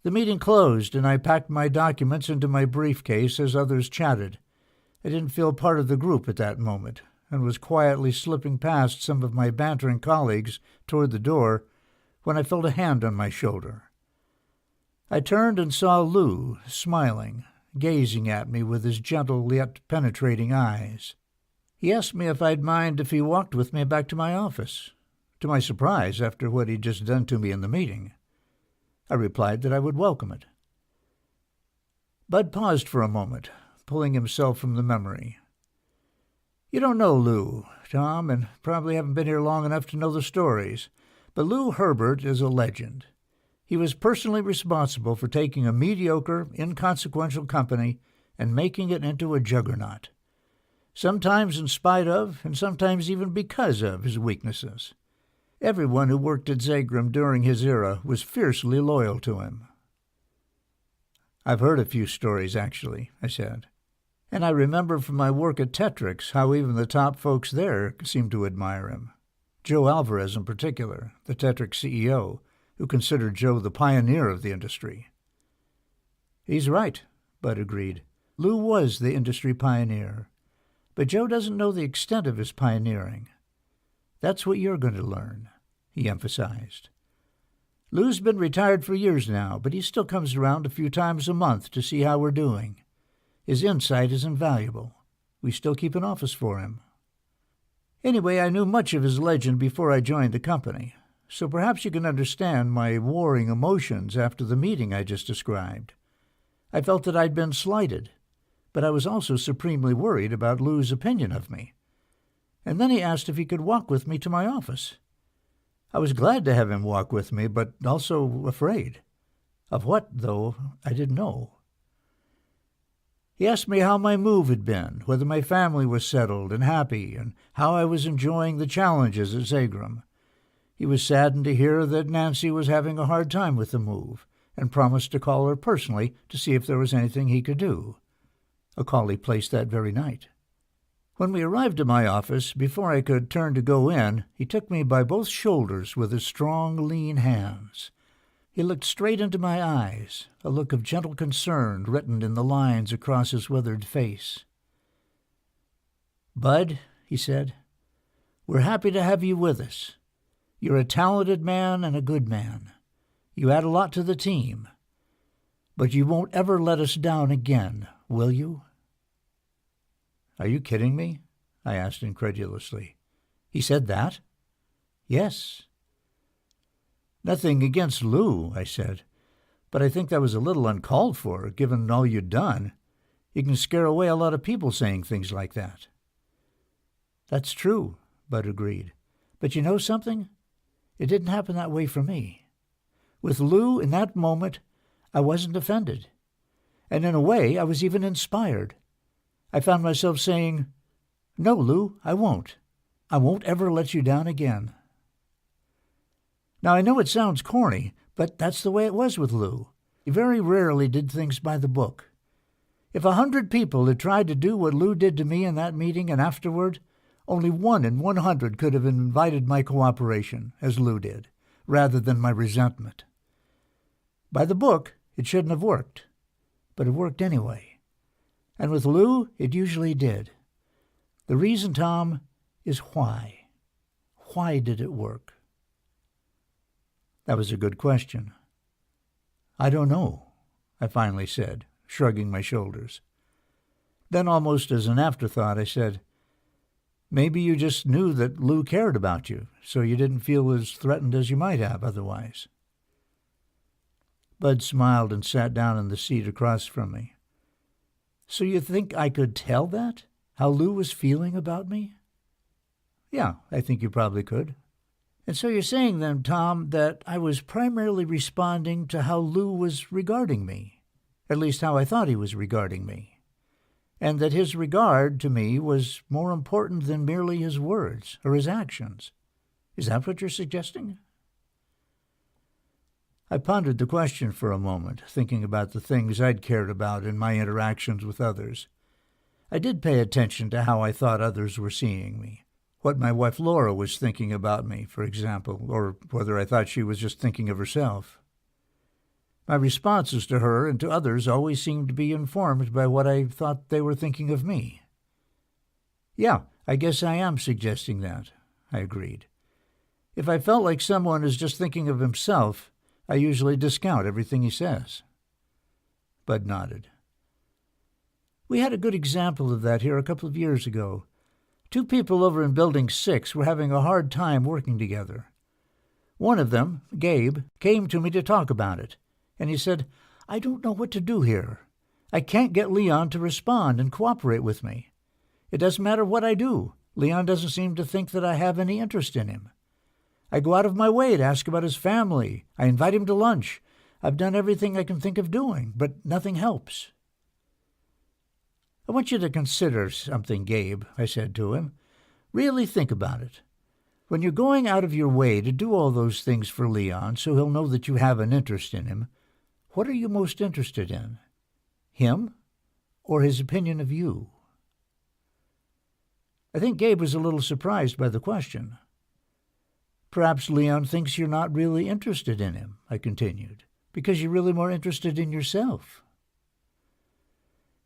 The meeting closed, and I packed my documents into my briefcase as others chatted. I didn't feel part of the group at that moment, and was quietly slipping past some of my bantering colleagues toward the door when I felt a hand on my shoulder. I turned and saw Lou, smiling, gazing at me with his gentle yet penetrating eyes. He asked me if I'd mind if he walked with me back to my office, to my surprise after what he'd just done to me in the meeting. I replied that I would welcome it. Bud paused for a moment, pulling himself from the memory. You don't know Lou, Tom, and probably haven't been here long enough to know the stories, but Lou Herbert is a legend. He was personally responsible for taking a mediocre, inconsequential company and making it into a juggernaut, sometimes in spite of, and sometimes even because of, his weaknesses. Everyone who worked at Zagram during his era was fiercely loyal to him. I've heard a few stories, actually, I said. And I remember from my work at Tetrix how even the top folks there seemed to admire him. Joe Alvarez in particular, the Tetrix CEO, who considered Joe the pioneer of the industry. He's right, Bud agreed. Lou was the industry pioneer. But Joe doesn't know the extent of his pioneering. That's what you're going to learn, he emphasized. Lou's been retired for years now, but he still comes around a few times a month to see how we're doing. His insight is invaluable. We still keep an office for him. Anyway, I knew much of his legend before I joined the company, so perhaps you can understand my warring emotions after the meeting I just described. I felt that I'd been slighted, but I was also supremely worried about Lou's opinion of me. And then he asked if he could walk with me to my office. I was glad to have him walk with me, but also afraid. Of what, though, I didn't know. He asked me how my move had been, whether my family was settled and happy, and how I was enjoying the challenges at Zagram. He was saddened to hear that Nancy was having a hard time with the move, and promised to call her personally to see if there was anything he could do. A call he placed that very night. When we arrived at my office, before I could turn to go in, he took me by both shoulders with his strong, lean hands. He looked straight into my eyes, a look of gentle concern written in the lines across his withered face. "Bud," he said, "we're happy to have you with us. You're a talented man and a good man. You add a lot to the team. But you won't ever let us down again, will you?" "Are you kidding me?" I asked incredulously. "He said that?" "Yes." "Nothing against Lou," I said, "but I think that was a little uncalled for, given all you'd done. You can scare away a lot of people saying things like that." "That's true," Bud agreed. "But you know something? It didn't happen that way for me. With Lou, in that moment, I wasn't offended. And in a way, I was even inspired. I found myself saying, 'No, Lou, I won't. I won't ever let you down again.' Now, I know it sounds corny, but that's the way it was with Lou. He very rarely did things by the book. If 100 people had tried to do what Lou did to me in that meeting and afterward, only 1 in 100 could have invited my cooperation, as Lou did, rather than my resentment. By the book, it shouldn't have worked, but it worked anyway. And with Lou, it usually did. The reason, Tom, is why. Why did it work?" That was a good question. "I don't know," I finally said, shrugging my shoulders. Then, almost as an afterthought, I said, "Maybe you just knew that Lou cared about you, so you didn't feel as threatened as you might have otherwise." Bud smiled and sat down in the seat across from me. "So you think I could tell that? How Lou was feeling about me?" "Yeah, I think you probably could." "And so you're saying then, Tom, that I was primarily responding to how Lou was regarding me, at least how I thought he was regarding me, and that his regard to me was more important than merely his words or his actions. Is that what you're suggesting?" I pondered the question for a moment, thinking about the things I'd cared about in my interactions with others. I did pay attention to how I thought others were seeing me. What my wife Laura was thinking about me, for example, or whether I thought she was just thinking of herself. My responses to her and to others always seemed to be informed by what I thought they were thinking of me. "Yeah, I guess I am suggesting that," I agreed. "If I felt like someone is just thinking of himself, I usually discount everything he says." Bud nodded. "We had a good example of that here a couple of years ago. 2 people over in Building 6 were having a hard time working together. One of them, Gabe, came to me to talk about it, and he said, 'I don't know what to do here. I can't get Leon to respond and cooperate with me. It doesn't matter what I do. Leon doesn't seem to think that I have any interest in him. I go out of my way to ask about his family. I invite him to lunch. I've done everything I can think of doing, but nothing helps.' 'I want you to consider something, Gabe,' I said to him. 'Really think about it. When you're going out of your way to do all those things for Leon so he'll know that you have an interest in him, what are you most interested in? Him or his opinion of you?' I think Gabe was a little surprised by the question. 'Perhaps Leon thinks you're not really interested in him,' I continued, 'because you're really more interested in yourself.'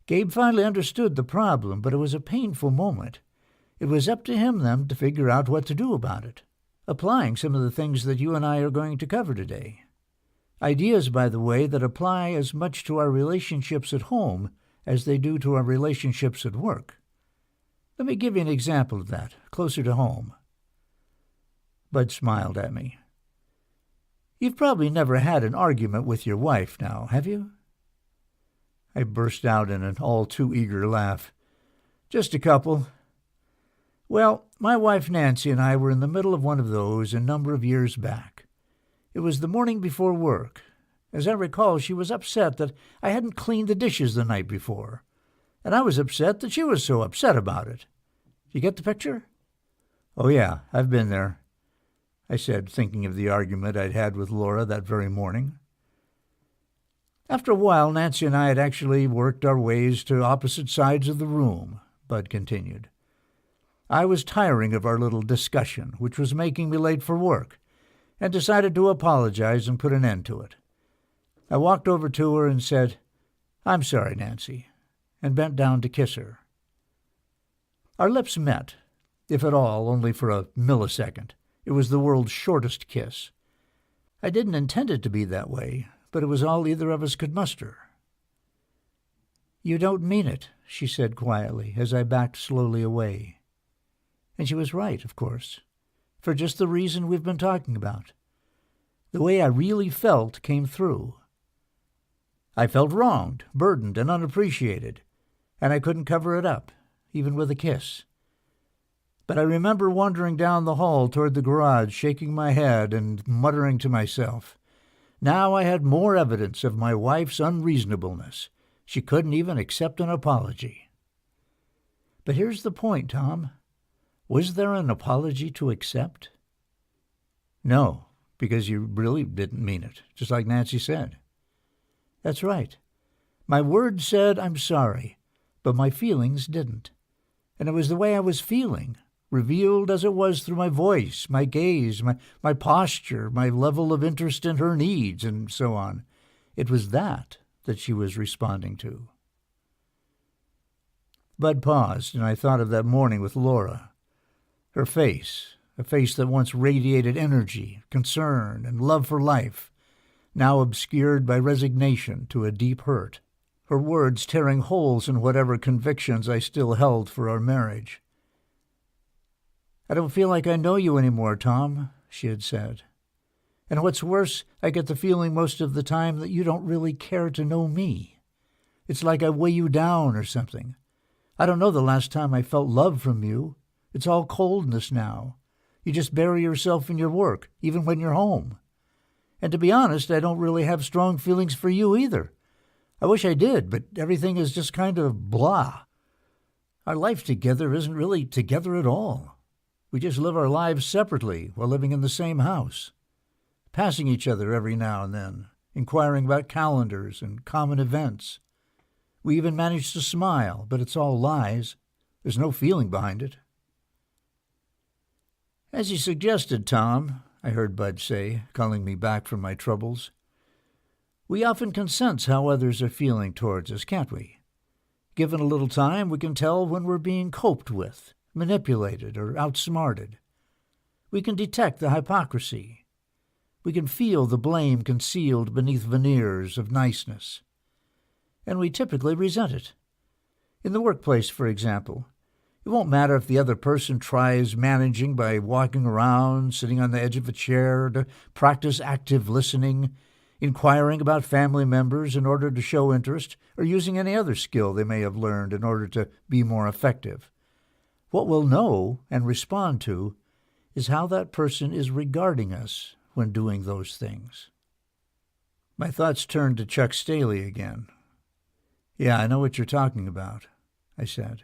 Gabe finally understood the problem, but it was a painful moment. It was up to him then to figure out what to do about it, applying some of the things that you and I are going to cover today. Ideas, by the way, that apply as much to our relationships at home as they do to our relationships at work. Let me give you an example of that, closer to home." Bud smiled at me. "You've probably never had an argument with your wife now, have you?" I burst out in an all-too-eager laugh. "Just a couple. Well, my wife Nancy and I were in the middle of one of those a number of years back. It was the morning before work. As I recall, she was upset that I hadn't cleaned the dishes the night before, and I was upset that she was so upset about it. You get the picture?" "Oh, yeah, I've been there," I said, thinking of the argument I'd had with Laura that very morning. "After a while, Nancy and I had actually worked our ways to opposite sides of the room," Bud continued. "I was tiring of our little discussion, which was making me late for work, and decided to apologize and put an end to it. I walked over to her and said, 'I'm sorry, Nancy,' and bent down to kiss her. Our lips met, if at all, only for a millisecond. It was the world's shortest kiss. I didn't intend it to be that way, but it was all either of us could muster. "You don't mean it," she said quietly as I backed slowly away. And she was right, of course, for just the reason we've been talking about. The way I really felt came through. I felt wronged, burdened, and unappreciated, and I couldn't cover it up, even with a kiss. But I remember wandering down the hall toward the garage, shaking my head and muttering to myself. Now I had more evidence of my wife's unreasonableness. She couldn't even accept an apology. But here's the point, Tom. Was there an apology to accept? No, because you really didn't mean it, just like Nancy said. That's right. My words said I'm sorry, but my feelings didn't. And it was the way I was feeling, revealed as it was through my voice, my gaze, my posture, my level of interest in her needs, and so on. It was that she was responding to. Bud paused, and I thought of that morning with Laura. Her face, a face that once radiated energy, concern, and love for life, now obscured by resignation to a deep hurt. Her words tearing holes in whatever convictions I still held for our marriage. "I don't feel like I know you anymore, Tom," she had said. "And what's worse, I get the feeling most of the time that you don't really care to know me. It's like I weigh you down or something. I don't know the last time I felt love from you. It's all coldness now. You just bury yourself in your work, even when you're home. And to be honest, I don't really have strong feelings for you either. I wish I did, but everything is just kind of blah. Our life together isn't really together at all. We just live our lives separately while living in the same house, passing each other every now and then, inquiring about calendars and common events. We even manage to smile, but it's all lies. There's no feeling behind it." "As you suggested, Tom," I heard Bud say, calling me back from my troubles, "we often can sense how others are feeling towards us, can't we? Given a little time, we can tell when we're being coped with, manipulated, or outsmarted. We can detect the hypocrisy. We can feel the blame concealed beneath veneers of niceness. And we typically resent it. In the workplace, for example, it won't matter if the other person tries managing by walking around, sitting on the edge of a chair to practice active listening, inquiring about family members in order to show interest, or using any other skill they may have learned in order to be more effective. What we'll know and respond to is how that person is regarding us when doing those things." My thoughts turned to Chuck Staley again. "Yeah, I know what you're talking about," I said.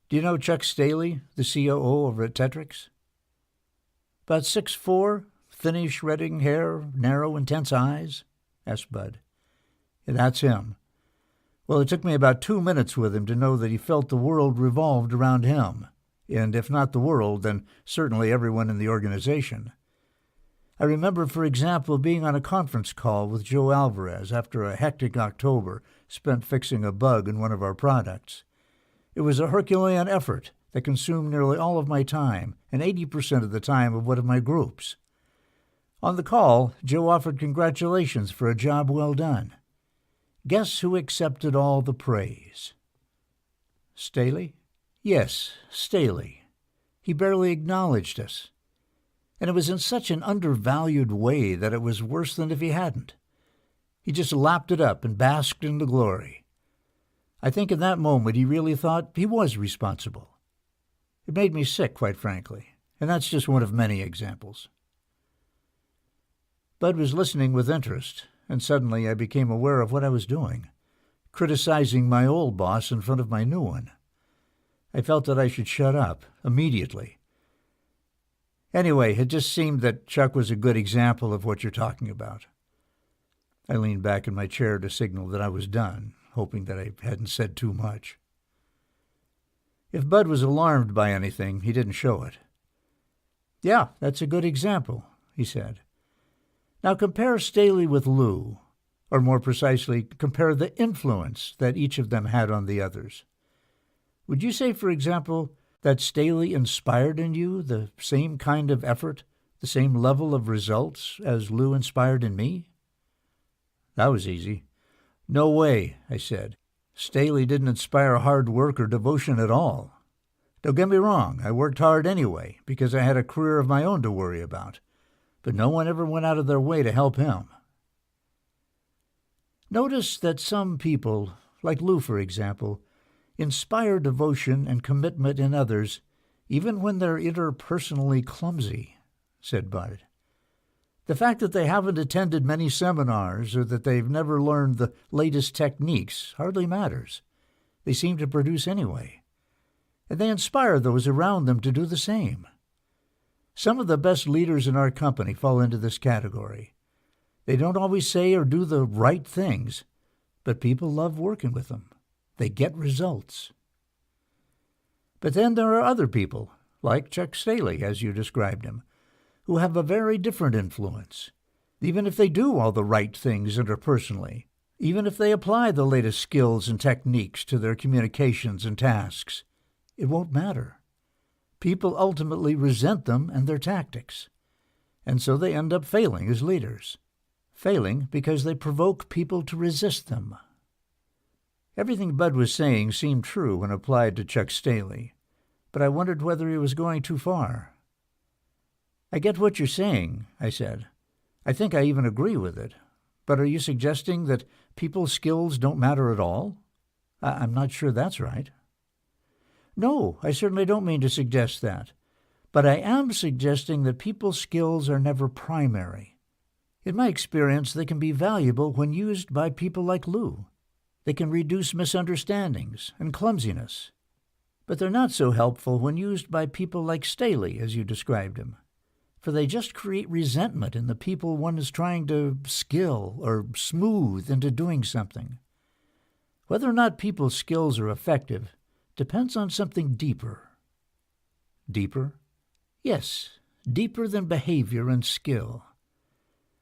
"Do you know Chuck Staley, the COO over at Tetrix?" "About 6'4", thinnish redding hair, narrow, intense eyes?" asked Bud. "Yeah, that's him. Well, it took me about 2 minutes with him to know that he felt the world revolved around him, and if not the world, then certainly everyone in the organization. I remember, for example, being on a conference call with Joe Alvarez after a hectic October spent fixing a bug in one of our products. It was a Herculean effort that consumed nearly all of my time and 80% of the time of one of my groups. On the call, Joe offered congratulations for a job well done. Guess who accepted all the praise? Staley? Yes, Staley. He barely acknowledged us. And it was in such an undervalued way that it was worse than if he hadn't. He just lapped it up and basked in the glory. I think in that moment he really thought he was responsible. It made me sick, quite frankly, and that's just one of many examples. Bud was listening with interest, and suddenly I became aware of what I was doing, criticizing my old boss in front of my new one. I felt that I should shut up immediately. Anyway, it just seemed that Chuck was a good example of what you're talking about. I leaned back in my chair to signal that I was done, hoping that I hadn't said too much. If Bud was alarmed by anything, he didn't show it. "Yeah, that's a good example," he said. "Now compare Staley with Lou, or more precisely, compare the influence that each of them had on the others. Would you say, for example, that Staley inspired in you the same kind of effort, the same level of results as Lou inspired in me?" That was easy. "No way," I said. Staley didn't inspire hard work or devotion at all. Don't get me wrong, I worked hard anyway, because I had a career of my own to worry about. But no one ever went out of their way to help him. Notice that some people, like Lou for example, inspire devotion and commitment in others, even when they're interpersonally clumsy, said Bud. The fact that they haven't attended many seminars or that they've never learned the latest techniques hardly matters. They seem to produce anyway. And they inspire those around them to do the same. Some of the best leaders in our company fall into this category. They don't always say or do the right things, but people love working with them. They get results. But then there are other people, like Chuck Staley, as you described him, who have a very different influence. Even if they do all the right things interpersonally, even if they apply the latest skills and techniques to their communications and tasks, it won't matter. People ultimately resent them and their tactics, and so they end up failing as leaders. Failing because they provoke people to resist them. Everything Bud was saying seemed true when applied to Chuck Staley, but I wondered whether he was going too far. I get what you're saying, I said. I think I even agree with it. But are you suggesting that people's skills don't matter at all? I'm not sure that's right. No, I certainly don't mean to suggest that. But I am suggesting that people's skills are never primary. In my experience, they can be valuable when used by people like Lou. They can reduce misunderstandings and clumsiness. But they're not so helpful when used by people like Staley, as you described him, for they just create resentment in the people one is trying to skill or smooth into doing something. Whether or not people's skills are effective depends on something deeper. Deeper? Yes, deeper than behavior and skill.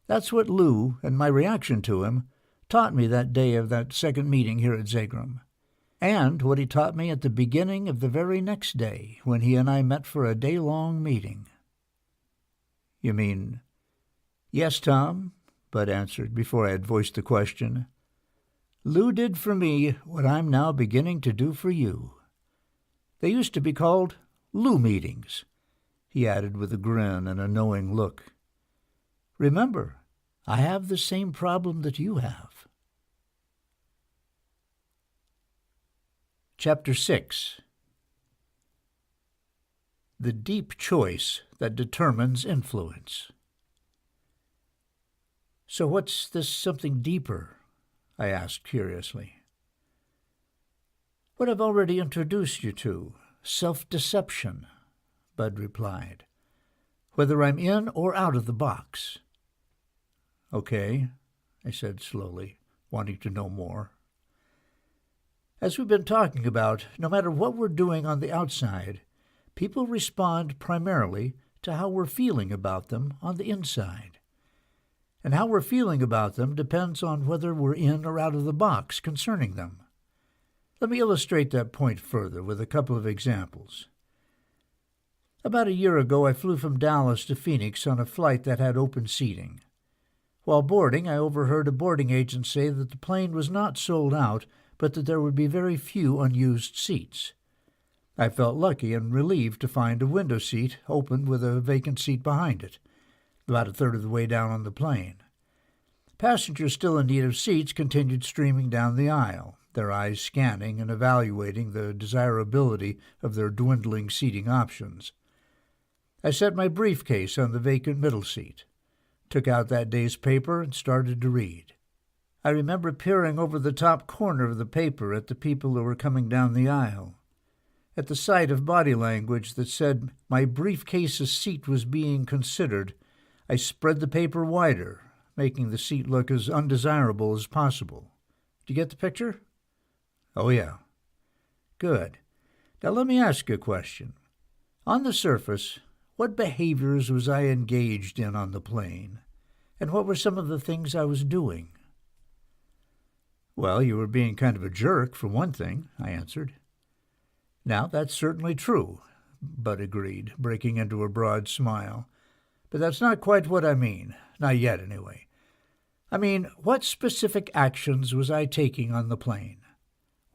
That's what Lou, and my reaction to him, taught me that day of that second meeting here at Zagram, and what he taught me at the beginning of the very next day when he and I met for a day-long meeting. You mean? Yes, Tom, Bud answered before I had voiced the question. Lou did for me what I'm now beginning to do for you. They used to be called Lou meetings, he added with a grin and a knowing look. Remember, I have the same problem that you have. Chapter 6. The deep choice that determines influence. So what's this something deeper? I asked curiously. What I've already introduced you to, self-deception, Bud replied. Whether I'm in or out of the box. Okay, I said slowly, wanting to know more. As we've been talking about, no matter what we're doing on the outside, people respond primarily to how we're feeling about them on the inside. And how we're feeling about them depends on whether we're in or out of the box concerning them. Let me illustrate that point further with a couple of examples. About a year ago, I flew from Dallas to Phoenix on a flight that had open seating. While boarding, I overheard a boarding agent say that the plane was not sold out, but that there would be very few unused seats. I felt lucky and relieved to find a window seat open with a vacant seat behind it, about a third of the way down on the plane. Passengers still in need of seats continued streaming down the aisle, their eyes scanning and evaluating the desirability of their dwindling seating options. I set my briefcase on the vacant middle seat, took out that day's paper, and started to read. I remember peering over the top corner of the paper at the people who were coming down the aisle. At the sight of body language that said my briefcase's seat was being considered, I spread the paper wider, making the seat look as undesirable as possible. Do you get the picture? Oh, yeah. Good. Now let me ask you a question. On the surface, what behaviors was I engaged in on the plane, and what were some of the things I was doing? Well, you were being kind of a jerk, for one thing, I answered. Now, that's certainly true, Bud agreed, breaking into a broad smile. But that's not quite what I mean, not yet anyway. I mean, what specific actions was I taking on the plane?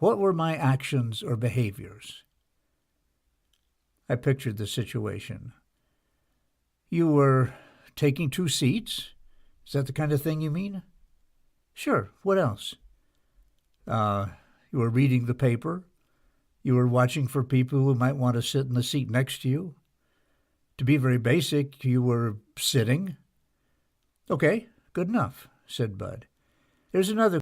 What were my actions or behaviors? I pictured the situation. You were taking 2 seats? Is that the kind of thing you mean? Sure. What else? You were reading the paper. You were watching for people who might want to sit in the seat next to you. To be very basic, you were sitting. Okay, good enough, said Bud. There's another